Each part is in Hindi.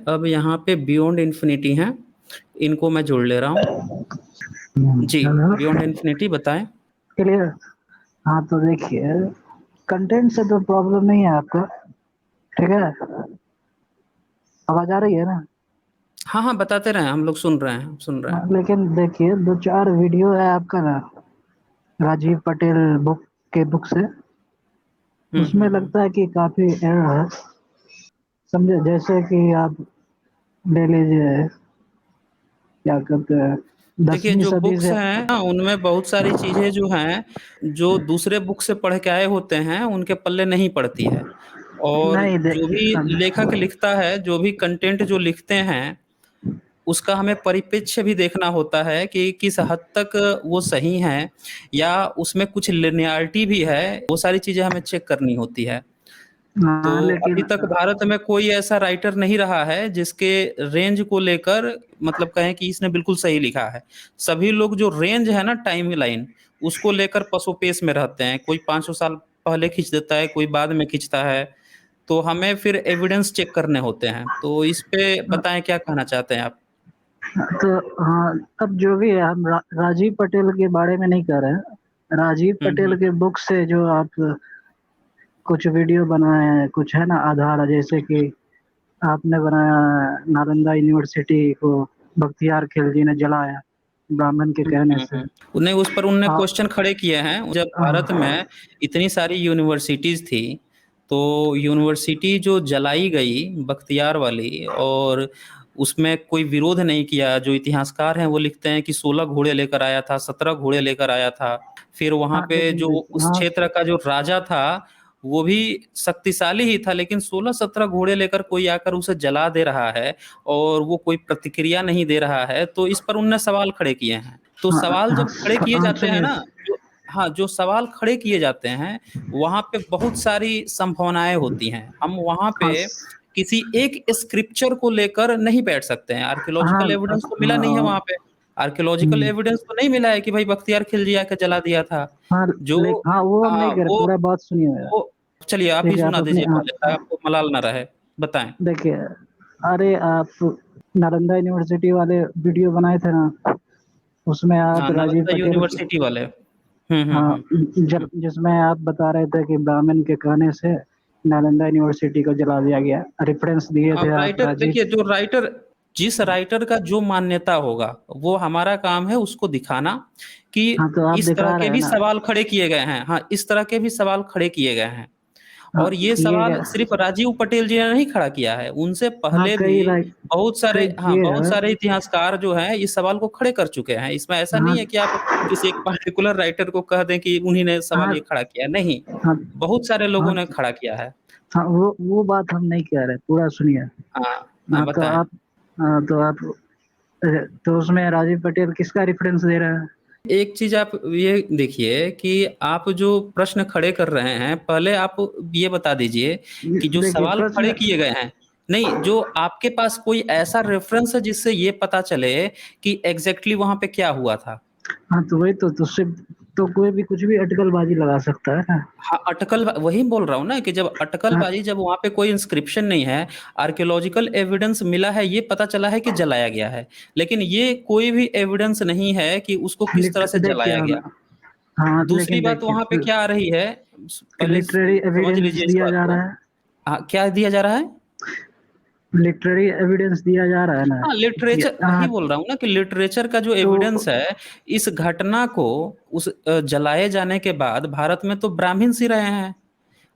अब यहाँ पे बियॉन्ड इन्फिनिटी हैं, इनको मैं जोड़ ले रहा हूँ। जी, हेलो, बियॉन्ड इन्फिनिटी बताएँ? क्लियर। हाँ तो देखिए, कंटेंट से तो प्रॉब्लम नहीं है आपको, ठीक है। आवाज आ रही है ना? हाँ, हाँ, बताते रहें, हम लोग सुन रहे हैं, सुन रहे हाँ, हैं। लेकिन देखिए, दो चार वीडियो है आपका ना, राजीव पटेल बुक से, हुँ, उसमें हुँ, हुँ। लगता है कि काफी एरर है। समझे? जैसे कि आप ले लीजिए, क्या कहते हैं, देखिए, 10वीं जो सदी बुक्स से। हैं ना, उनमें बहुत सारी चीज़ें जो हैं, जो दूसरे बुक से पढ़ के आए होते हैं, उनके पल्ले नहीं पड़ती है। और नहीं जो देखिए, भी लेखक लिखता है, जो भी कंटेंट जो लिखते हैं, उसका हमें परिप्रेक्ष्य भी देखना होता है कि किस हद तक वो सही हैं या उसमें कुछ लिनियरिटी भी है, वो सारी चीज़ें हमें चेक करनी होती है। तो हाँ अभी लेकिन तक भारत में कोई ऐसा राइटर नहीं रहा है जिसके रेंज को लेकर मतलब कहें कि इसने बिल्कुल सही लिखा है। सभी लोग जो रेंज है ना टाइमलाइन, उसको लेकर पसोपेश में रहते हैं। कोई 500 साल पहले खींच देता है, कोई बाद में खींचता है। तो हमें फिर एविडेंस चेक करने होते हैं। तो इस पे बताएँ क्या कहना चाहते हैं आप? तो हाँ, अब जो भी है, हम राजीव पटेल के बारे में नहीं कह रहे हैं। राजीव हुँ, पटेल हुँ। के बुक से जो आप कुछ वीडियो बनाए हैं, कुछ है ना आधार, जैसे कि आपने बनाया नालंदा यूनिवर्सिटी को बख्तियार खिलजी ने जलाया ब्राह्मण के हुँ, कहने हुँ, से। हुँ। नहीं, उस पर उनने आ, क्वेश्चन खड़े किए हैं। जब भारत आ, में इतनी सारी यूनिवर्सिटीज़ थी, तो यूनिवर्सिटी जो जलाई गई बख्तियार वाली और उसमें कोई विरोध नहीं किया। जो इतिहासकार हैं वो लिखते हैं कि 16 घोड़े लेकर आया था, 17 घोड़े लेकर आया था। फिर वहाँ हाँ पे लेकिन जो देखिए, उस हाँ क्षेत्र का जो राजा था, वो भी शक्तिशाली ही था, लेकिन 16-17 घोड़े लेकर कोई आकर उसे जला दे रहा है और वो कोई प्रतिक्रिया नहीं दे रहा है, तो इस पर उन्होंने सवाल खड़े किए हैं। तो हाँ सवाल हाँ, जब खड़े किए हाँ जाते हैं सुनिए। ना, जो हाँ, जो सवाल खड़े किए जाते हैं, वहाँ पे बहुत सारी संभावनाएँ होती हैं। हम वहाँ हाँ पे किसी एक स्क्रिप्चर को लेकर नहीं बैठ सकते हैं। हाँ आर्कियोलॉजिकल एविडेंस तो मिला नहीं है हाँ, वहाँ पे। आर्कियोलॉजिकल हम्म, एविडेंस तो नहीं मिला है कि भाई बख्तियार खिलजी आके जला दिया था। हाँ जो हाँ, वो हम हाँ, नहीं कह रहे, पूरा बात सुनिए मेरा। वो चलिए आप ही ठीक है, आप सुना अपने दीजिए पहले, आपको मलाल ना रहे। बताएँ। देखिए, अरे आप नालंदा यूनिवर्सिटी वाले वीडियो बनाए थे ना, उसमें आप हाँ, राजीव नालंदा पटेल की, यूनिवर्सिटी वाले। हुँ, हुँ, हाँ, हुँ, हुँ। जिसमें आप बता रहे थे कि ब्राह्मण के कहने से नालंदा यूनिवर्सिटी को जला दिया गया, रेफरेंस दिए थे अब आप राइटर राजीव। देखिए, जो राइटर जिस राइटर का जो मान्यता होगा, वो हमारा काम है उसको दिखाना कि हाँ तो आप इस तरह दिखा के रहे हैं भी ना। सवाल खड़े किए गए हैं। हाँ, इस तरह के भी सवाल खड़े किए गए हैं। हाँ और ये किए सवाल गए। सिर्फ राजीव पटेल जी ने नहीं खड़ा किया है, उनसे हाँ पहले भी कई राइट, कई किए बहुत हैं। सारे इतिहासकार जो हैं इस सवाल को खड़े कर चुके हैं। इसमें ऐसा हाँ नहीं है कि आप किसी एक पार्टिकुलर राइटर को कह दें कि उन्हीं ने सवाल हाँ ये खड़ा किया, नहीं। हाँ बहुत सारे लोगों हाँ ने खड़ा किया है। हाँ, वो बात हम नहीं कह रहे, पूरा सुनिए। हाँ, हाँ हाँ तो बताएँ। आप, हाँ तो आप, तो उसमें राजीव पटेल किसका रेफरेंस दे रहे हैं? एक चीज़ आप ये देखिए कि आप जो प्रश्न खड़े कर रहे हैं, पहले आप ये बता दीजिए कि जो देखिए सवाल खड़े प्रश्न, किए गए हैं, नहीं, जो आपके पास कोई ऐसा रेफ़रेंस है जिससे ये पता चले कि एग्ज़ैक्टली वहाँ पे क्या हुआ था? हाँ तो वही तो सिर्फ तो कोई भी कुछ भी अटकलबाजी लगा सकता है ना। हाँ, वही बोल रहा हूँ ना कि जब हाँ अटकलबाज़ी, जब वहाँ पे कोई इंस्क्रिप्शन नहीं है, आर्कियोलॉजिकल एविडेंस मिला है, ये पता चला है कि जलाया गया है। लेकिन ये कोई भी एविडेंस नहीं है कि उसको किस तरह से देखिए जलाया गया। हम, हाँ दूसरी लेकिन बात देखिए वहाँ पे क्या आ रही है, कि पहले लिटरेरी समझ एविडेंस लीजिए इस दिया बात जा को। रहा है, हाँ, क्या दिया जा रहा है? लिटरेरी एविडेंस दिया जा रहा है ना। हाँ, लिटरेचर वही हाँ बोल रहा हूँ ना कि लिटरेचर का जो तो एविडेंस है, इस घटना को उस जलाए जाने के बाद भारत में तो ब्राह्मण ही रहे हैं।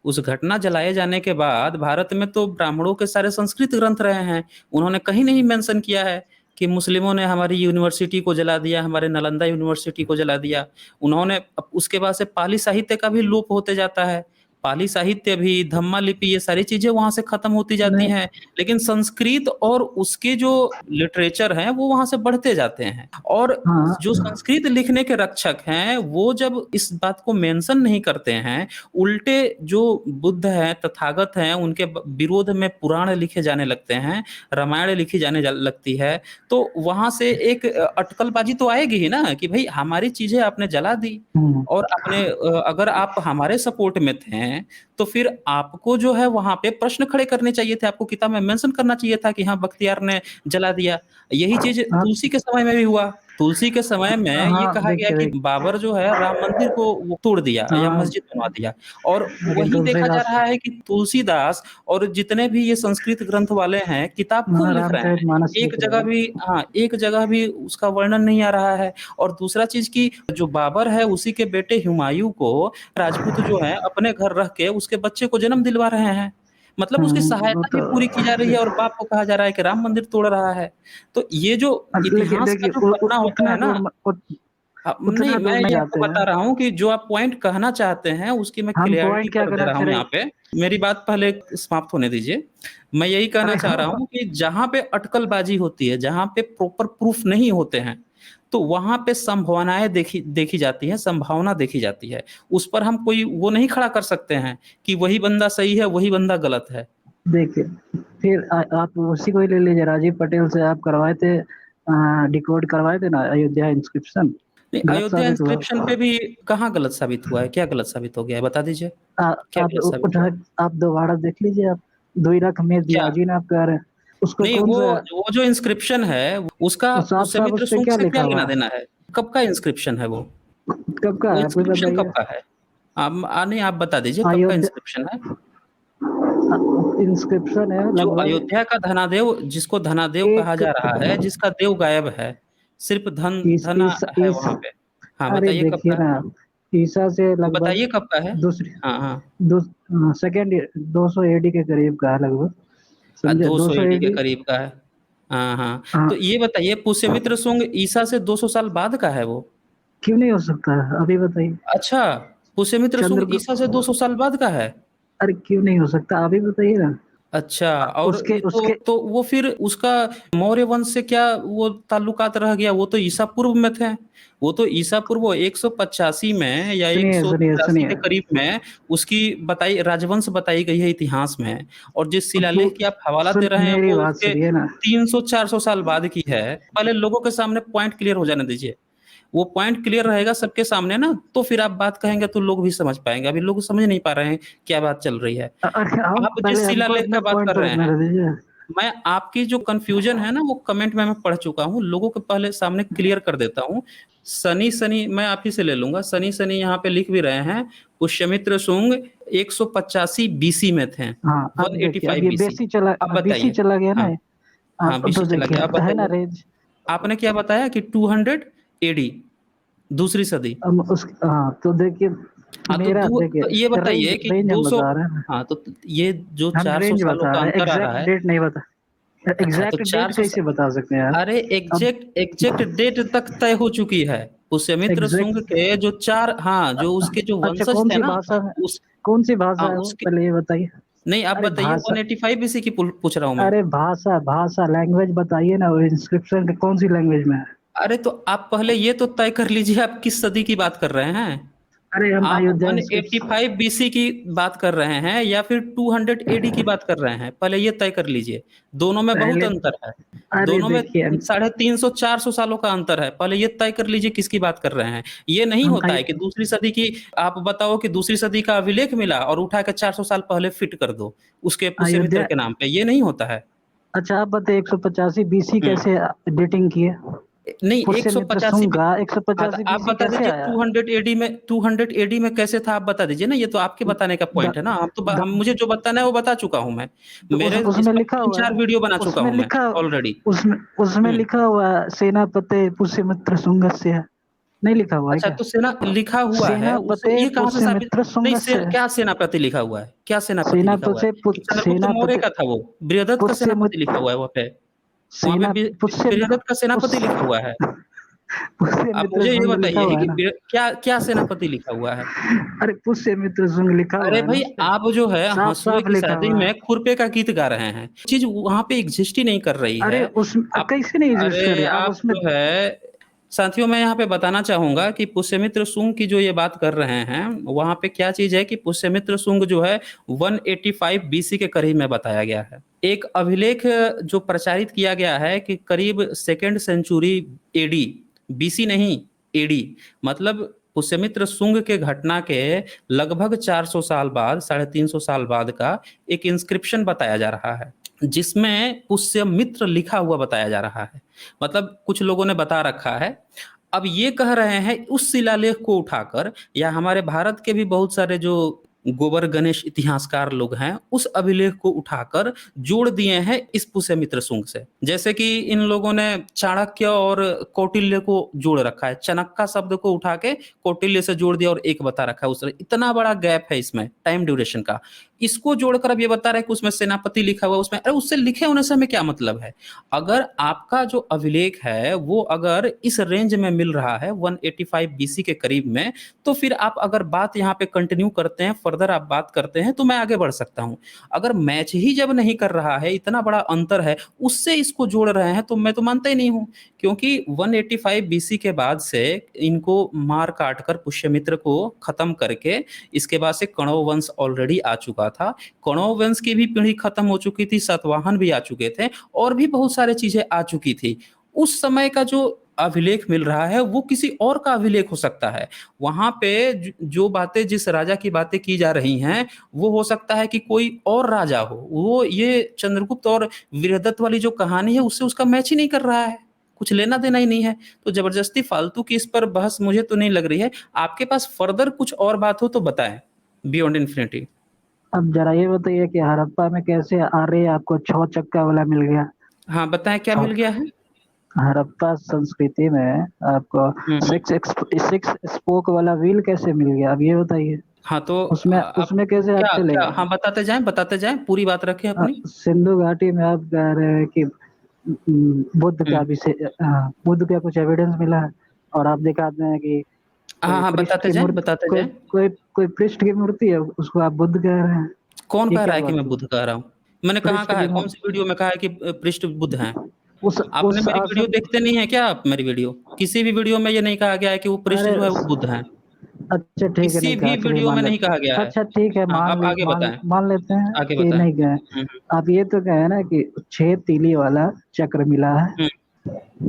उस घटना जलाए जाने के बाद भारत में तो ब्राह्मणों के सारे संस्कृत ग्रंथ रहे हैं। उन्होंने कहीं नहीं मेंशन किया है कि मुस्लिमों ने हमारी यूनिवर्सिटी को जला दिया, हमारे नालंदा यूनिवर्सिटी को जला दिया। उन्होंने अब उसके बाद से पाली साहित्य का भी लोप होते जाता है। पाली साहित्य भी, धम्मा लिपि, ये सारी चीज़ें वहाँ से खत्म होती जाती नहीं, हैं। लेकिन संस्कृत और उसके जो लिटरेचर हैं, वो वहाँ से बढ़ते जाते हैं। और जो हाँ संस्कृत लिखने के रक्षक हैं, वो जब इस बात को मेंशन नहीं करते हैं, उल्टे जो बुद्ध हैं, तथागत हैं, उनके विरोध में पुराण लिखे जाने लगते हैं, रामायण लिखी जाने लगती है, तो वहां से एक अटकलबाजी तो आएगी ही ना कि भाई हमारी चीजें आपने जला दी। हम्म, और अपने अगर आप हमारे सपोर्ट में थे हैं, तो फिर आपको जो है वहाँ पे प्रश्न खड़े करने चाहिए थे, आपको किताब में मेंशन करना चाहिए था कि हाँ बख्तियार ने जला दिया। यही चीज़ हाँ तुलसी के समय में भी हुआ। तुलसी के समय में ये हाँ, कहा गया देखिए कि देखिए, बाबर जो है राम मंदिर को वो तोड़ दिया या हाँ, मस्जिद बनवा दिया, और लेकिन वही देखा जा तुलसीदास, रहा है कि तुलसीदास और जितने भी ये संस्कृत ग्रंथ वाले हैं किताब खूब लिख रहे हैं। रामचरितमानस एक लिख रहे जगह हैं। भी हाँ, एक जगह भी उसका वर्णन नहीं आ रहा है। और दूसरा चीज़ कि जो बाबर है उसी के बेटे हुमायूँ को राजपूत जो हैं अपने घर रख के उसके बच्चे को जन्म दिलवा रहे हैं। मतलब उसकी वो सहायता भी तो पूरी की जा रही है और बाप को कहा जा रहा है कि राम मंदिर तोड़ रहा है। तो ये जो लेकिन इतिहास का देखिए जो पन्ना होता उतना है ना, दूर नहीं उतना मैं दूर नहीं ये आपको जाते बता हैं। रहा हूँ कि जो आप पॉइंट कहना चाहते हैं उसकी मैं हम क्लियरिटी पॉइंट क्या कर दे करना रहा चाह हूँ रहे, यहाँ पे। मेरी बात पहले समाप्त होने दीजिए। मैं यही कहना अरे चाह रहा हूँ कि जहाँ पे अटकलबाजी होती है, जहाँ पे प्रॉपर प्रूफ नहीं होते हैं, तो वहां पे संभावनाएं देखी देखी जाती है, संभावना देखी जाती है। उस पर हम कोई वो नहीं खड़ा कर सकते हैं कि वही बंदा सही है वही बंदा गलत है। देखिए फिर आप उसी को ही ले लीजिए, राजीव पटेल से आप करवाए थे, डिकोड करवाए थे ना अयोध्या इंस्क्रिप्शन, नहीं, गलत अयोध्या साबित हुआ। इंस्क्रिप्शन पे भी कहाँ गलत साबित हुआ है, क्या गलत साबित हो गया है बता दीजिए। आ, क्या आप गलत साबित उठा हुआ? आप दोबारा देख लीजिए, आप दुईरख में क्या? दियाजी ना आप कह रहे हैं, उसको नहीं, कौन सा, वो जो इंस्क्रिप्शन है उसका वो साफ साफ पुष्यमित्र उस पे शुंग क्या से क्या लिखा लेना हुआ है, देना है? कब का इंस्क्रिप्शन है कब का वो है आप ही इंस्क्रिप्शन बताइए। कब का है? नहीं आप बता दीजिए कब का अयोध्या इंस्क्रिप्शन है। इंस्क्रिप्शन है जो लगभग अयोध्या का धनादेव, जिसको धनादेव कहा एक, जा रहा है, जिसका देव गायब है, सिर्फ धन धना है इस वहां पे। हाँ अरे बताइए कब देखिए का है? ना, ईसा से तो लगभग बताइए कब का है? दूसरी हाँ हाँ। दो सेकेंड 200 एडी के करीब का है लगभग, समझे, 200 200 एडी के एडी। करीब का है। हाँ हाँ। हाँ, तो ये बताइए पुष्यमित्र शुंग ईसा से 200 साल बाद का है वो? क्यों नहीं हो सकता है अभी बताइए। अच्छा, पुष्यमित्र शुंग चंद्र, ईसा से 200 साल बाद का है? अरे क्यों नहीं हो सकता अभी बताइए ना। अच्छा, और उसके ये उसके तो वो फिर उसका मौर्य वंश से क्या वो ताल्लुकात रह गया? वो तो ईसा पूर्व में थे। वो तो ईसा पूर्व 185 में या सुनिए सुनिए 183 सुनिए, के करीब में उसकी बताई राजवंश बताई गई है इतिहास में। और जिस अब तो शिलालेख की आप हवाला दे रहे हैं मेरी वो बात उसके सुनिए ना। 300-400 साल बाद की है। पहले लोगों के सामने पॉइंट क्लियर हो जाने दीजिए। वो पॉइंट क्लियर रहेगा सबके सामने ना, तो फिर आप बात कहेंगे तो लोग भी समझ पाएंगे। अभी लोग समझ नहीं पा रहे हैं क्या बात चल रही है। अरे हम आप पहले जिस हमको शिलालेख अपना का बात पॉइंट कर तो रहे रखने हैं, दीजिए। मैं आपकी जो कंफ्यूजन है ना वो कमेंट में मैं पढ़ चुका हूँ, लोगों के पहले सामने क्लियर कर देता हूँ। सनी सनी मैं आप ही से ले लूंगा, सनी सनी यहाँ पे लिख भी रहे हैं पुष्यमित्र शुंग 185 बीसी में थे, हाँ अब देखिए, अब 185 ये बीसी। बेसी चला, अब अब बीसी बताइए। चला गया ना। हाँ हाँ, अब तो बीसी चला देखिए गया, अब है ना बताइए। रेंज। आपने क्या बताया कि 200 एडी, दूसरी सदी। अब उस, हाँ तो देखिए, हाँ मेरा देखिए तो ये रेंज बताइए कि रेंज हम 200। बता रहे हैं, हाँ तो ये जो हम 400 रेंज सालों बता का रहे हैं, अंतर आ एग्जैक्ट रहा है। डेट नहीं बता, अच्छा तो एग्जैक्ट डेट 400 कैसे बता सकते हैं यार। अरे अब एग्जैक्ट डेट तक तय हो चुकी है। पुष्यमित्र शुंग एग्जैक्ट, के जो चार, हाँ जो उसके जो अच्छा वंशज कौन थे सी ना, भाषा में, उस कौन सी भाषा हाँ है वो उसके, पहले ये बताइए। नहीं आप अरे बताइए भाषा, 185 बीसी की पूछ रहा हूँ मैं। अरे भाषा भाषा लैंग्वेज बताइए ना, वो इंस्क्रिप्शन कौन सी लैंग्वेज में है। अरे तो आप पहले ये तो तय कर लीजिए आप किस सदी की बात कर रहे हैं। अरे हम आप अयोध्या इंस्क्रिप्शन, 185 बीसी की बात कर रहे हैं या फिर 200 एडी की बात कर रहे हैं, पहले ये तय कर लीजिए। दोनों में बहुत पहले, अंतर है। अरे दोनों में देखिए 350-400 सालों का अंतर है, पहले ये तय कर लीजिए किसकी बात कर रहे हैं। ये नहीं हम होता है कि दूसरी सदी की आप बताओ कि दूसरी सदी का अभिलेख मिला और उठा के 400 साल पहले फिट कर दो उसके पुष्यमित्र अयोध्या, के नाम पे, ये नहीं होता है। अच्छा आप बताइए 185 बीसी हम्म। कैसे डेटिंग की है, नहीं पुष्यमित्र 185। शुंग का हाँ तो 185 आप बीसी बता कैसे दीजिए आया। 200 एडी में, 200 एडी में कैसे था आप बता दीजिए ना, ये तो आपके बताने का द, पॉइंट है ना। हम द, मुझे जो बताना है वो बता चुका हूँ मैं। तो मेरे इस उसमें पर लिखा तीन हुआ चार है, वीडियो बना चुका उसमें हूँ मैं लिखा, ऑलरेडी। उसमें उसमें हम्म। लिखा हुआ है सेनापति पुष्यमित्र शुंगस्य है, नहीं लिखा हुआ है अच्छा क्या। तो सेना लिखा हुआ है उसे, सेनापति ये कहाँ से साबित? पुष्यमित्र नहीं शुंगस्य, क्या सेनापति लिखा हुआ है, क्या सेनापति लिखा हुआ है? सेनापति कि चंद्रगुप्त मौर्य सेनापति का था वो, बृहदत्त का सेनापति लिखा पुष्यमित्र, हुआ है वहाँ पे। वहाँ पे सेना पुष्य बृहदत्त का पुष्य सेनापति लिखा हुआ है। आप पुष्यमित्र मुझे ये शुंग लिखा बताइए हुआ है कि ना। क्या क्या सेनापति लिखा हुआ है? अरे पुष्यमित्र शुंग लिखा अरे हुआ है ना भाई उस पे, आप जो है साफ हंसुए साफ की लिखा शादी हुआ है। में खुरपे का गीत गा रहे हैं, चीज वहां पे एग्जिस्ट ही नहीं कर रही अरे है। उस आप कैसे नहीं एग्जिस्ट कर अरे रही आप आप उसमें। जो है साथियों, मैं यहाँ पे बताना चाहूंगा कि पुष्यमित्र शुंग की जो ये बात कर रहे हैं वहां पे क्या चीज है कि पुष्यमित्र शुंग जो है 185 बीसी के करीब में बताया गया है। एक अभिलेख जो प्रचारित किया गया है कि करीब सेकेंड सेंचुरी एडी, बीसी नहीं, एडी मतलब पुष्यमित्र शुंग के घटना के लगभग 400 साल बाद, 350 साल बाद का एक इंस्क्रिप्शन बताया जा रहा है, जिसमें पुष्यमित्र लिखा हुआ बताया जा रहा है। मतलब कुछ लोगों ने बता रखा है। अब ये कह रहे हैं उस शिलालेख को उठाकर, या हमारे भारत के भी बहुत सारे जो गोबर गणेश इतिहासकार लोग हैं, उस अभिलेख को उठाकर जोड़ दिए हैं इस पुष्यमित्र शुंग से। जैसे कि इन लोगों ने चाणक्य और कौटिल्य को जोड़ रखा है, चाणक्य शब्द को उठा के कौटिल्य से जोड़ दिया और एक बता रखा है उस तरह। इतना बड़ा गैप है इसमें टाइम ड्यूरेशन का। इसको जोड़कर अब ये बता रहे हैं कि उसमें सेनापति लिखा हुआ उसमें। अरे उससे लिखे होने से हमें क्या मतलब है? अगर आपका जो अभिलेख है वो अगर इस रेंज में मिल रहा है 185 बीसी के करीब में, तो फिर आप अगर बात यहाँ पे कंटिन्यू करते हैं, फर्दर आप बात करते हैं, तो मैं आगे बढ़ सकता हूँ। अगर मैच ही जब नहीं कर रहा है, इतना बड़ा अंतर है, उससे इसको जोड़ रहे हैं, तो मैं तो मानता ही नहीं हूँ। क्योंकि 185 बीसी के बाद से इनको मार काट कर पुष्यमित्र को खत्म करके इसके बाद से कण्व वंश ऑलरेडी आ चुका था। कण्व वंश की भी पीढ़ी खत्म हो चुकी थी, सातवाहन भी आ चुके थे, और भी बहुत सारी चीजें आ चुकी थी। उस समय का जो अभिलेख मिल रहा है वो किसी और का अभिलेख हो सकता है। वहां पे जो बातें, जिस राजा की बातें की जा रही हैं, वो हो सकता है कि कोई और राजा हो। वो ये चंद्रगुप्त और वीरदत्त वाली जो कहानी है उससे उसका मैच ही नहीं कर रहा है, कुछ लेना देना ही नहीं है। तो जबरदस्ती फालतू की इस पर बहस मुझे तो नहीं लग रही है। आपके पास फर्दर कुछ और बात हो तो बताएं, बियॉन्ड इन्फिनिटी। अब जरा ये बताइए कि हड़प्पा में कैसे आर्य आपको 6 चक्का वाला मिल गया? हाँ बताएं, क्या मिल गया है? हड़प्पा संस्कृति में आपको हम्म। सिक्स स्पोक वाला व्हील कैसे मिल गया? अब ये बताइए। हाँ तो उसमें आप उसमें कैसे आप क्या चले क्या, गए? हाँ बताते जाएं, पूरी बात रखें अपनी। सिंधु घाटी में आप कह रहे हैं कि बुद्ध का हम्म। बुद्ध का कुछ एविडेंस मिला है, और आप दिखाते हैं कि हाँ कोई हाँ, पृष्ठ बताते की जाएं मूर्ति, बताते कोई जाएं। कोई कोई पृष्ठ की मूर्ति है, उसको आप बुद्ध कह रहे हैं। कौन ये कह रहा क्या है कि बात मैं हुई? बुद्ध कह रहा हूँ? मैंने कहाँ पृष्ठ कहा है? की कौन सी वीडियो में कहा है कि पृष्ठ बुद्ध हैं? उस आपने उस मेरी वीडियो आसन। देखते नहीं है क्या? आप मेरी वीडियो, किसी भी वीडियो में ये नहीं कहा गया है कि वो पृष्ठ अरे जो है वो बुद्ध हैं। अच्छा ठीक है, किसी नहीं कहा, भी चलिए वीडियो में मान नहीं कहा गया लेते, है। अच्छा ठीक है, हाँ, आप आगे बताएं, मान लेते हैं आगे कि बताएं। नहीं गए। आप ये तो कहे ना कि 6 तीली वाला चक्र मिला है।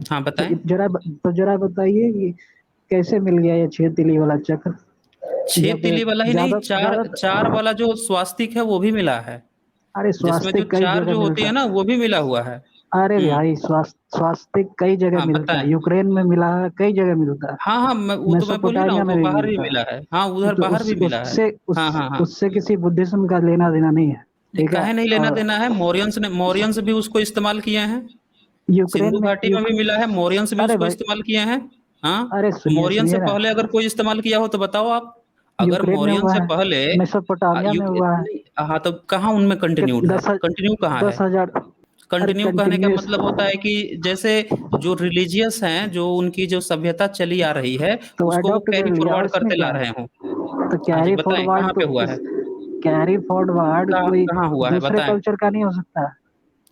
हाँ तो बताएं। जरा बताइए कि कैसे मिल गया ये 6 तीली वाला चक्र? 6 जब तीली वाला ही नहीं, ज्यादा चार ज्यादा चार वाला जो स्वास्तिक है वो भी मिला है। अरे जिसमें जो स्वास्तिक कई चार जगह जो होती मिलता है है। ना, वो भी मिला हुआ है। अरे हम्म। भाई स्वास्तिक कई जगह हाँ मिलता बताएं। है, यूक्रेन में मिला है, कई जगह मिलता है, हाँ हाँ, वो तो मैं बोल ही रहा मेसोपोटामिया हूँ, में वो भी बाहर भी मिलता है। मिला है। हाँ उधर तो बाहर भी मिला है। हाँ हाँ हाँ। उससे किसी बुद्धिज्म का लेना देना नहीं है, ठीक है। काहे नहीं लेना और देना है? मौर्यंस भी उसको इस्तेमाल किए हैं। यूक्रेन सिंधु में घाटी में भी मिला है, मौर्यंस भी अरे उसको भाई, इस्तेमाल किए हैं। हाँ। अरे सुनिए मौर्यन से सुनिए ना, पहले अगर कोई इस्तेमाल किया हो तो बताओ आप। अगर यूक्रेन में मौर्यन हुआ से है, पहले मेसोपोटामिया में हुआ है। नहीं, हाँ तो कहाँ उनमें कि कंटिन्यूड है? दस कंटिन्यू कहाँ है? 10,000। अरे कंटिन्यू कहने का कंटिन्यूस। मतलब होता है कि जैसे जो रिलीजियस हैं, जो उनकी जो सभ्यता चली आ रही है, तो उसको वो अडॉप्ट कैरी कर लिया, फॉरवर्ड उसमें करते ला क्या रहे है? हो। तो हाँ जी कैरी बताएं, फॉरवर्ड कहाँ तो पे हुआ है? कैरी फॉरवर्ड कहाँ कोई कहाँ हुआ है दूसरे बताएं। कल्चर का नहीं हो सकता।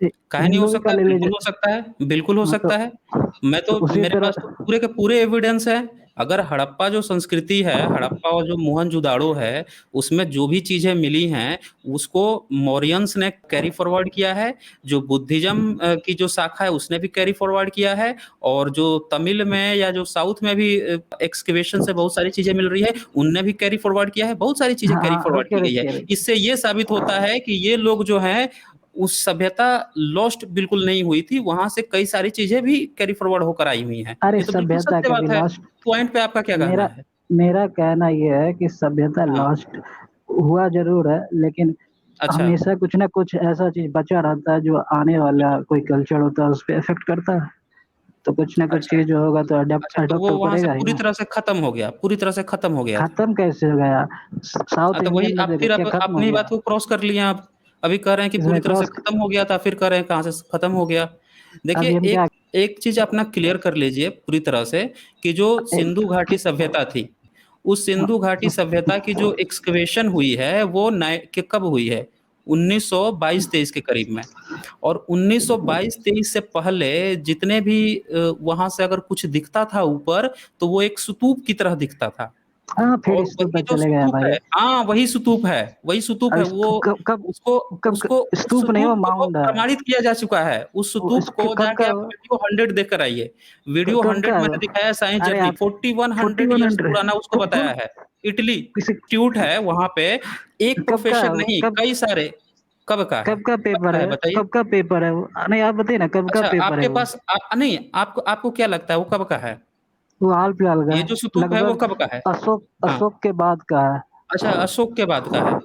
काहे नहीं हो हिंदू का सकता? ले बिल्कुल लीजिए। हो सकता है, बिल्कुल हो हाँ सकता है। मैं तो तो, उसी मेरे पास तो तरह पूरे के पूरे एविडेंस है। अगर हड़प्पा जो संस्कृति है, हड़प्पा और जो मोहनजुदाड़ो है, उसमें जो भी चीजें मिली हैं, उसको मौर्यंस ने कैरी फॉरवर्ड किया है। जो बुद्धिज्म की जो शाखा है उसने भी कैरी फॉरवर्ड किया है। और जो तमिल में या जो साउथ में भी एक्सकवेशन से बहुत सारी चीजें मिल रही है, उनने भी कैरी फॉरवर्ड किया है। बहुत सारी चीजें हाँ कैरी हाँ, फॉरवर्ड की रुकिए गई है। रुकिए रुकिए। इससे ये साबित होता है कि ये लोग जो हैं, उस सभ्यता लॉस्ट बिल्कुल नहीं हुई थी, वहां से कई सारी चीजें भी कैरी फॉरवर्ड होकर आई हुई हैं। अरे ये तो बिल्कुल सभ्यता सत्य कभी बात है। लॉस्ट, पॉइंट पे आपका क्या कहना मेरा है? मेरा कहना यह है कि सभ्यता हाँ। लॉस्ट हुआ जरूर है, लेकिन अच्छा। हमेशा कुछ ना कुछ ऐसा चीज बचा रहता है जो आने वाला कोई कल्चर होता है उस पर इफेक्ट करता है। तो कुछ ना कुछ अच्छा। चीज जो होगा तो अडोप्ट अच्छा तो अडोप्ट वो तो वहां से करेगा ही पूरी ना। तरह से खत्म हो गया, पूरी तरह से खत्म हो गया था। खत्म कैसे हो गया? साउथ हाँ तो वही इंडियन में आप देखो फिर क्या अब खत्म हो अपनी बात गया। को क्रॉस कर लिया आप। अभी कह रहे हैं कि पूरी इसमें तरह से क्रॉस, खत्म हो गया था, फिर कह रहे हैं कहाँ से खत्म हो गया। देखिए, अभी हम क्या, एक एक चीज अपना क्लियर कर लीजिए पूरी तरह से, कि जो सिंधु घाटी कि, सभ्यता थी, उस सिंधु घाटी सभ्यता की जो एक्सकवेशन हुई है वो कब हुई है? 1922-23 के करीब में। और 1922-23 से पहले जितने भी वहां से अगर कुछ दिखता था ऊपर, तो वो एक स्तूप की तरह दिखता था। हाँ, फिर और स्तूप वही पे जो चले गए स्तूप भाई। है, हाँ वही स्तूप है, वही स्तूप है। अब वो कब कब उसको कब उसको उस स्तूप नहीं, वो स्तूप को माउंट है। प्रमाणित किया जा चुका है। उस वो स्तूप को कब जाके का, आप वीडियो 100 देख कर आइए। वीडियो कब 100 का? मैंने दिखाया, साइंस अरे जर्नी आप 4100 ईयर्स 4100 पुराना उसको बताया कौन है। इटली किसी इंस्टीट्यूट है वहां पे, एक कब का प्रोफेसर नहीं कब कई सारे। कब का है, कब का कब पेपर का है है? बताइए। कब का पेपर है वो? नहीं, आप बताइए ना, कब का अच्छा पेपर है आपके वो? पास नहीं, आपको आपको क्या लगता है वो कब का है? वो हाल फिलहाल का ये है, जो स्तूप है वो लगभग कब का है? अशोक हाँ, अशोक के बाद का है। अच्छा अशोक के बाद का है।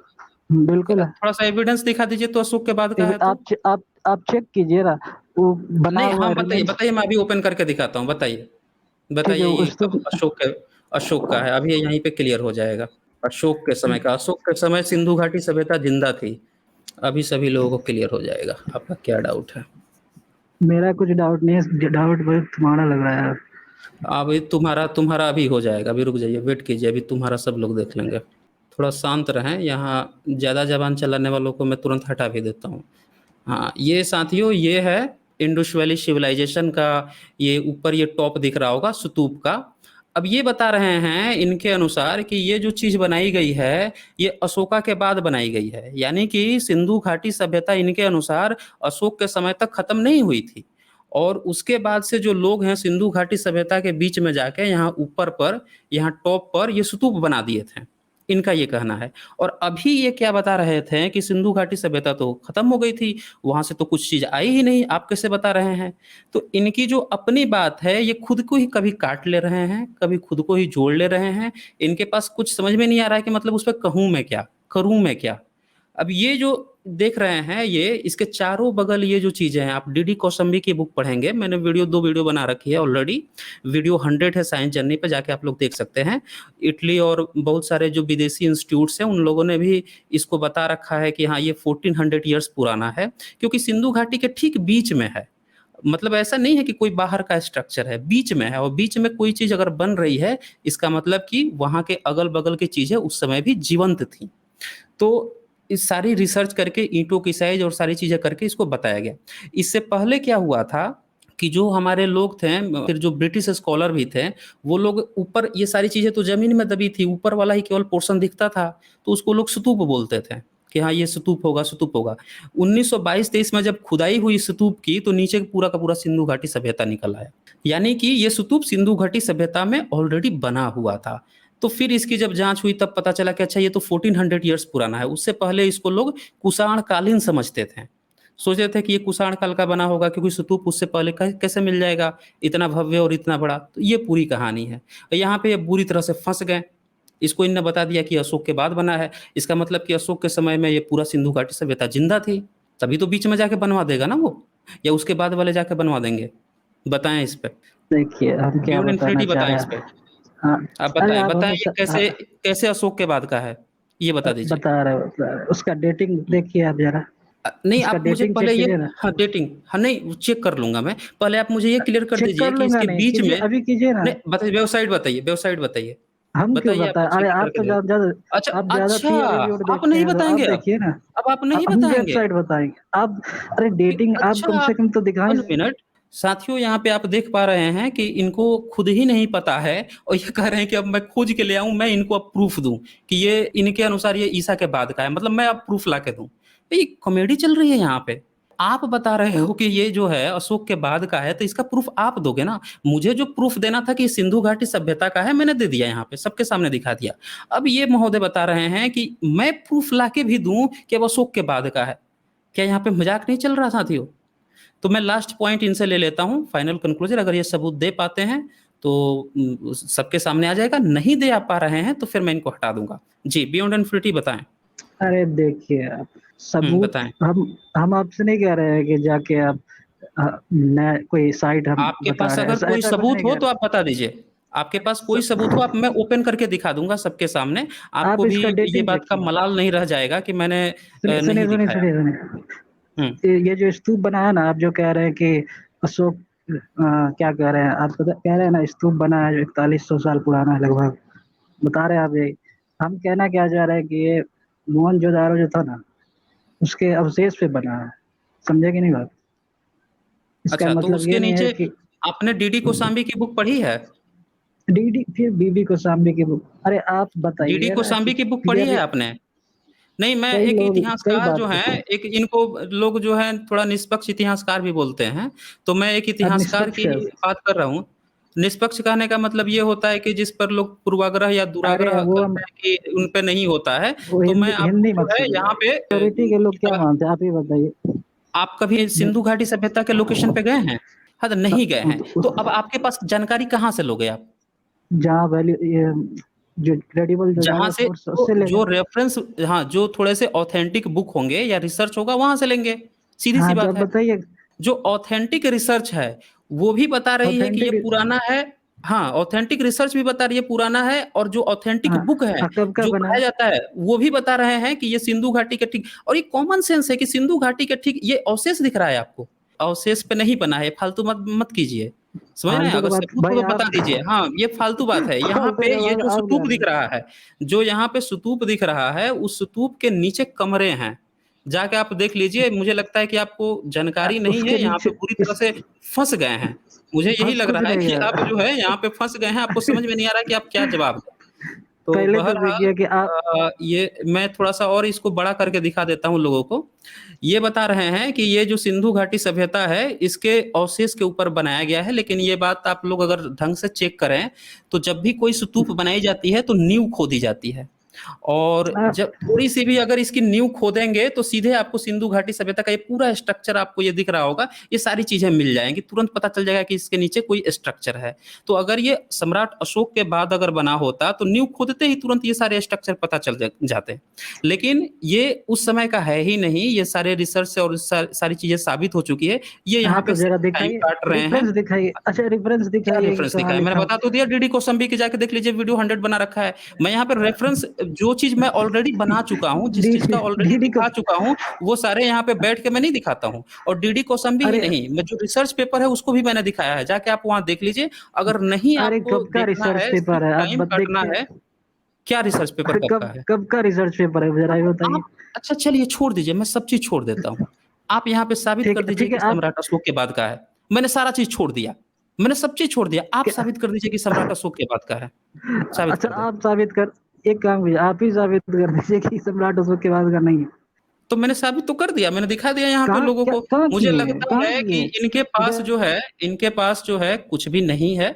बिल्कुल है। थोड़ा सा एविडेंस दिखा दीजिए तो, अशोक के बाद का है तो। आप चेक कीजिए ना, वो बना नहीं हुआ हाँ है बताइए रिमेन्स। बताइए, मैं अभी ओपन करके दिखाता हूँ, बताइए। ठीक है, बताइए ये उस तो कब अशोक है? अशोक का है, अभी ये यहीं पे क्लियर हो जाएगा। अशोक के समय का, अशोक के समय सिंधु घाटी सभ्यता जिंदा थी। अभी सभी लोगों को क्लियर हो जाएगा, आपका क्या डाउट है? मेरा कुछ डाउट नहीं है, डाउट बस तुम्हारा लग रहा है। अभी तुम्हारा तुम्हारा अभी हो जाएगा, अभी रुक जाइए, वेट कीजिए, अभी तुम्हारा सब लोग देख लेंगे। थोड़ा शांत रहें, यहाँ ज़्यादा जबान चलाने वालों को मैं तुरंत हटा भी देता हूँ। हाँ ये साथियों, ये है इंडस वैली सिविलाइजेशन का। ये ऊपर ये टॉप दिख रहा होगा स्तूप का। अब ये बता रहे हैं इनके अनुसार कि ये जो चीज़ बनाई गई है, ये अशोका के बाद बनाई गई है। यानी कि सिंधु घाटी सभ्यता इनके अनुसार अशोक के समय तक खत्म नहीं हुई थी। और उसके बाद से जो लोग हैं सिंधु घाटी सभ्यता के बीच में जाके यहाँ ऊपर पर, यहाँ टॉप पर ये स्तूप बना दिए थे। इनका ये कहना है। और अभी ये क्या बता रहे थे कि सिंधु घाटी सभ्यता तो खत्म हो गई थी, वहां से तो कुछ चीज आई ही नहीं, आप कैसे बता रहे हैं? तो इनकी जो अपनी बात है, ये खुद को ही कभी काट ले रहे हैं, कभी खुद को ही जोड़ ले रहे हैं। इनके पास कुछ समझ में नहीं आ रहा है कि मतलब उस पर कहूं मैं क्या, करूं मैं क्या। अब ये जो देख रहे हैं, ये इसके चारों बगल ये जो चीजें हैं, आप डीडी कौशंबी की बुक पढ़ेंगे, मैंने वीडियो 2 वीडियो बना रखी है ऑलरेडी। वीडियो 100 है साइंस जर्नी पे, जाके आप लोग देख सकते हैं। इटली और बहुत सारे जो विदेशी इंस्टीट्यूट्स हैं उन लोगों ने भी इसको बता रखा है कि हाँ ये 1400 ईयर्स पुराना है। क्योंकि सिंधु घाटी के ठीक बीच में है। मतलब ऐसा नहीं है कि कोई बाहर का स्ट्रक्चर है, बीच में है, और बीच में कोई चीज अगर बन रही है, इसका मतलब कि वहां के अगल बगल की चीजें उस समय भी जीवंत थी। तो इस सारी रिसर्च करके ईंटों की साइज और सारी चीजें करके इसको बताया गया। इससे पहले क्या हुआ था कि जो हमारे लोग थे, फिर जो ब्रिटिश स्कॉलर भी थे, वो लोग ऊपर ये सारी चीजें तो जमीन में दबी थी, ऊपर वाला ही केवल पोर्शन दिखता था, तो उसको लोग स्तूप बोलते थे कि हाँ ये स्तूप होगा, स्तूप होगा। 1922-23 में जब खुदाई हुई स्तूप की, तो नीचे पूरा का पूरा सिंधु घाटी सभ्यता निकल आया। यानी कि ये स्तूप सिंधु घाटी सभ्यता में ऑलरेडी बना हुआ था। तो फिर इसकी जब जांच हुई तब पता चला कि अच्छा ये तो 1400 ईयर्स पुराना है। उससे पहले इसको लोग कुषाण कालीन समझते थे, सोचते थे कि ये कुषाण काल का बना होगा, क्योंकि स्तूप उससे पहले कैसे मिल जाएगा इतना भव्य और इतना बड़ा। तो ये पूरी कहानी है। यहाँ पे ये बुरी तरह से फंस गए। इसको इनने बता दिया कि अशोक के बाद बना है, इसका मतलब कि अशोक के समय में ये पूरा सिंधु घाटी सभ्यता जिंदा थी, तभी तो बीच में जाके बनवा देगा ना वो, या उसके बाद वाले जाके बनवा देंगे? बताएं इस पे, देखिए हम क्या बियॉन्ड बताना इन्फिनिटी चाह बताएं रहे इस पे। हैं। हाँ, आप अरे बताएं आप बताएं ये हमेशा कैसे, कैसे अशोक के बाद का है, ये बता दीजिए। बता रहे हो, उसका डेटिंग देखिए आप जरा, नहीं उसका आप मुझे डेटिंग पहले चेक ये, कीजिए ना। हाँ डेटिंग, हाँ नहीं चेक कर लूंगा मैं, पहले आप मुझे ये क्लियर कर चेक दीजिए कर कि लूंगा, इसके नहीं बीच कीजिए, में, अभी कीजिए ना। नहीं बताइए, वेबसाइट बताइए, वेबसाइट बताइए। हम क्यों बताइए आप बताएं? मुझे अरे क्लियर आप तो कर दीजिए। अच्छा आप ज्यादा अच्छा, थियोरी व्यूरी आप देखते नहीं हैं, तो आप बताएंगे देखिए ना। अब आप नहीं हम बताएंगे। वेबसाइट बताएंगे आप। अरे डेटिंग आप अच्छा कम से आप, कम तो दिखाएं। 1 मिनट साथियों, यहाँ पे आप देख पा रहे हैं कि इनको खुद ही नहीं पता है, और ये कह रहे हैं कि अब मैं खोज के ले आऊं, मैं इनको अब प्रूफ दूं कि ये इनके अनुसार ये ईसा के बाद का है, मतलब मैं अब प्रूफ ला के दूं। ये कॉमेडी चल रही है यहाँ पे। आप बता रहे हो कि ये जो है अशोक के बाद का है, तो इसका प्रूफ आप दोगे ना। मुझे जो प्रूफ देना था कि सिंधु घाटी सभ्यता का है, मैंने दे दिया, यहाँ पे सबके सामने दिखा दिया। अब ये महोदय बता रहे हैं कि मैं प्रूफ ला के भी दूं कि अब अशोक के बाद का है। क्या यहाँ पे मजाक नहीं चल रहा साथियों? तो मैं लास्ट पॉइंट इनसे ले लेता हूँ, फाइनल कंक्लूजन, अगर ये सबूत दे पाते हैं तो सबके सामने आ जाएगा, नहीं दे आ पा रहे हैं तो फिर मैं इनको हटा दूंगा। जी बियॉन्ड इन्फिनिटी बताएं। अरे देखिए आप, सबूत बताएं। हम आपसे नहीं कह रहे हैं कि जाके आप नया कोई साइट हम आपके बता पास रहे हैं, अगर ऐसा कोई ऐसा कुछ सबूत नहीं हो कह तो आप बता दीजिए। आपके पास कोई सबूत हो, आप, रहे। मैं ओपन करके दिखा दूंगा सबके सामने। आप आपको भी इसका ये डेटिंग बात का देखिए। मलाल नहीं रह जाएगा कि मैंने सुनिए सुनिए नहीं सुनिए दिखाया। सुनिए सुनिए। हम्म। ये जो स्तूप बना है ना, आप जो कह रहे हैं कि अशोक क्या कह रहे हैं आप, कह रहे हैं ना स्तूप बना है जो 4100 साल पुराना है लगभग, बता रहे हैं आप ये। हम कहना क्या चाह रहे हैं कि ये मोहनजोदारो जो था ना, उसके अवशेष पे बना है। समझे कि नहीं बात? इसका अच्छा तो मतलब ये उसके नहीं है नीचे कि आपने डीडी कोसाम्बी की बुक पढ़ी है? डीडी फिर बीबी कोशाम्बी की बुक, अरे आप डीडी बताइए ना कोशाम्बी कुछ की बुक पढ़ी है क्लियर। आपने? नहीं, मैं कई एक लोग कई इतिहासकार जो बात हैं, एक इनको लोग जो हैं थोड़ा निष्पक्ष इतिहासकार भी बोलते हैं, तो मैं एक अब इतिहासकार निष्पक्ष की है। बात कर रहा हूँ। निष्पक्ष कहने का मतलब ये होता है कि जिस पर लोग पूर्वाग्रह या अरे दुराग्रह वो करते हैं कि उन पे नहीं होता है, वो तो हिंदी मैं आपको हिंदी जो मत है सुनिए, यहाँ पे मेजॉरिटी के लोग क्या मानते हैं आप ही बताइए। आप कभी सिंधु घाटी सभ्यता के लोकेशन पे गए हैं? हाँ, तो नहीं गए हैं, तो अब आपके पास जानकारी कहाँ से लोगे आप? जहाँ वैल्यू ये जो क्रेडिबल जो जहाँ ज़्यादा से सोर्स उससे लेंगे। जो रेफरेंस, हाँ, जो थोड़े से ऑथेंटिक बुक होंगे या रिसर्च होगा वहाँ से लेंगे, हाँ, सीधी-सी बात जब है। बताइए जो ऑथेंटिक रिसर्च है, वो भी बता रही है कि ये ऑथेंटिक। पुराना है। हाँ, ऑथेंटिक रिसर्च भी बता रही है पुराना है, और जो ऑथेंटिक हाँ, बुक है, कब का जो बना पढ़ाया है? जाता है, वो भी बता रहे हैं कि ये सिंधु घाटी के ठीक, और ये कॉमन सेंस है कि सिंधु घाटी के ठीक ये अवशेष दिख रहा है आपको, अवशेष पे नहीं बना है, फालतू मत मत कीजिए। समझ रहे हैं? फालतू का अगर बात सबूत हो भाई तो बता आप दीजिए। हाँ, ये फालतू बात है। यहाँ फालतू पे का ये बात जो आप कर स्तूप रहे दिख हैं। रहा है, जो यहाँ पे स्तूप दिख रहा है, उस स्तूप के नीचे कमरे हैं। जाके आप देख लीजिए, मुझे लगता है कि आपको जानकारी नहीं है, उसके यहाँ पे नीचे पूरी तरह इस से फँस गए हैं। मुझे यही फँस लग कुछ रहा है नहीं कि आप गया। जो है यहाँ पे फँस गए हैं, आपको समझ में नहीं आ रहा है कि आप क्या जवाब दें। तो पहले तो बहरहाल देखिए कि आप ये मैं थोड़ा-सा और इसको बड़ा करके दिखा देता हूँ लोगों को। ये बता रहे हैं कि ये जो सिंधु घाटी सभ्यता है, इसके अवशेष के ऊपर बनाया गया है, लेकिन ये बात आप लोग अगर ढंग से चेक करें, तो जब भी कोई स्तूप बनाई जाती है, तो नींव खोदी जाती है। और आप जब थोड़ी-सी भी अगर इसकी नींव खोदेंगे, तो सीधे आपको सिंधु घाटी सभ्यता का ये पूरा स्ट्रक्चर आपको ये दिख रहा होगा, ये सारी चीज़ें मिल जाएँगी, तुरंत पता चल जाएगा कि इसके नीचे कोई स्ट्रक्चर है। तो अगर ये सम्राट अशोक के बाद अगर बना होता, तो नींव खोदते ही तुरंत ये सारे स्ट्रक्चर पता चल जाते। लेकिन ये उस समय का है ही नहीं, ये सारे रिसर्च से और सारी चीज़ें साबित हो चुकी है। ये यहाँ हाँ, पे तो ज़रा सिर्फ टाइम दिखाइए, काट रहे हैं। रेफ़रेंस दिखाइए। अच्छा रेफ़रेंस क्या दिखाइए कि रेफरेंस कहाँ दिखाया? मैंने लिखा बता हो। तो दिया, डीडी कौशाम्बी की जाके देख लीजिए, वीडियो 100 बना रखा है। मैं यहाँ पे रेफरेंस जो चीज़ मैं ऑलरेडी बना चुका हूँ, जिस चीज़ डीडी का ऑलरेडी डीडी को दिखा चुका हूँ, वो सारे यहाँ पे बैठ के मैं नहीं दिखाता हूँ। और डीडी कौशाम्बी ही अरे नहीं, मैं जो रिसर्च पेपर है उसको भी मैंने दिखाया है। जाके आप वहाँ देख लीजिए। अगर नहीं अरे आपको कब का देखना रिसर्च है, सिर्फ पेपर है? आप टाइम बत काटना देखिए। है। क्या रिसर्च पेपर अरे कब का कब है? कब का रिसर्च पेपर है ज़रा ये बताइए? आप अच्छा चलिए छोड़ दीजिए, मैं सब चीज़ छोड़ देता हूँ। आप यहाँ पे साबित कर दीजिए ठीक है कि आप सम्राट अशोक के बाद का है। मैंने सारा चीज़ छोड़ दिया। मैंने सब चीज़ छोड़ दिया। आप क्या साबित कर दीजिए कि सम्राट अशोक के बाद का है। साबित अच्छा कर दें। आप साबित कर एक काम कीजिए, आप ही साबित कर दीजिए कि सम्राट अशोक के बाद का नहीं है। तो मैंने साबित तो कर दिया, मैंने दिखा दिया यहाँ पे कहाँ लोगों क्या को। कहाँ मुझे किए हैं? लगता कहाँ है किए कि हैं? मुझे इनके पास जो है कुछ भी नहीं है।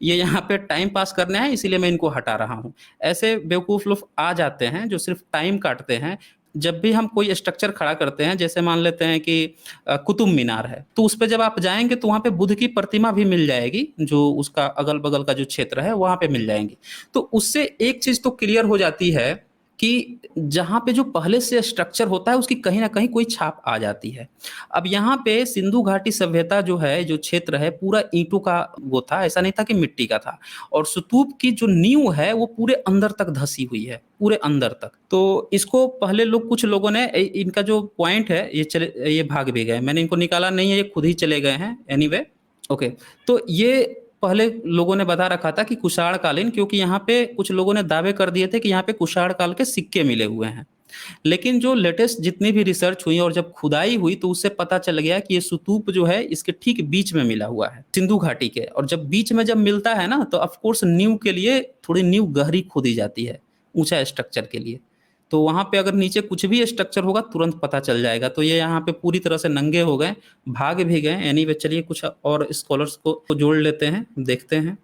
ये यहाँ पे टाइम पास करने हैं, इसीलिए मैं इनको हटा रहा हूँ। ऐसे बेवकूफ़ लोग आ जाते हैं जो सिर्फ़ टाइम काटते हैं। जब भी हम कोई स्ट्रक्चर खड़ा करते हैं, जैसे मान लेते हैं कि कुतुब मीनार है, तो उस पे जब आप जाएँगे तो वहाँ पे बुद्ध की प्रतिमा भी मिल जाएगी, जो उसका अगल-बगल का जो क्षेत्र है, वहाँ पे मिल जाएँगी। तो उससे एक चीज़ तो क्लियर हो जाती है कि जहाँ पे जो पहले से स्ट्रक्चर होता है, उसकी कहीं न कहीं कोई छाप आ जाती है। अब यहाँ पे सिंधु घाटी सभ्यता जो है, जो क्षेत्र है, पूरा ईंटों का वो था, ऐसा नहीं था कि मिट्टी का था। और स्तूप की जो नींव है, वो पूरे अंदर तक धँसी हुई है, पूरे अंदर तक। तो इसको पहले लोग कुछ लोगों ने इनका जो पॉइंट है, ये भाग भी गए। मैंने इनको निकाला नहीं है, ये खुद ही चले गए हैं एनीवे। ओके, तो ये पहले लोगों ने बता रखा था कि कुषाण कालीन, क्योंकि यहाँ पे कुछ लोगों ने दावे कर दिए थे कि यहाँ पे कुषाण काल के सिक्के मिले हुए हैं। लेकिन जो लेटेस्ट जितनी भी रिसर्च हुई और जब खुदाई हुई, तो उससे पता चल गया कि ये स्तूप जो है इसके ठीक बीच में मिला हुआ है, सिंधु घाटी के। और जब बीच में जब मिलता है ना, तो ऑफ कोर्स नींव के लिए थोड़ी नींव गहरी खोदी जाती है, ऊँचा स्ट्रक्चर के लिए। तो वहाँ पे अगर नीचे कुछ भी स्ट्रक्चर होगा, तुरंत पता चल जाएगा। तो ये यहाँ पे पूरी तरह से नंगे हो गए, भाग भी गए। एनीवे चलिए कुछ और स्कॉलर्स को जोड़ लेते हैं, देखते हैं।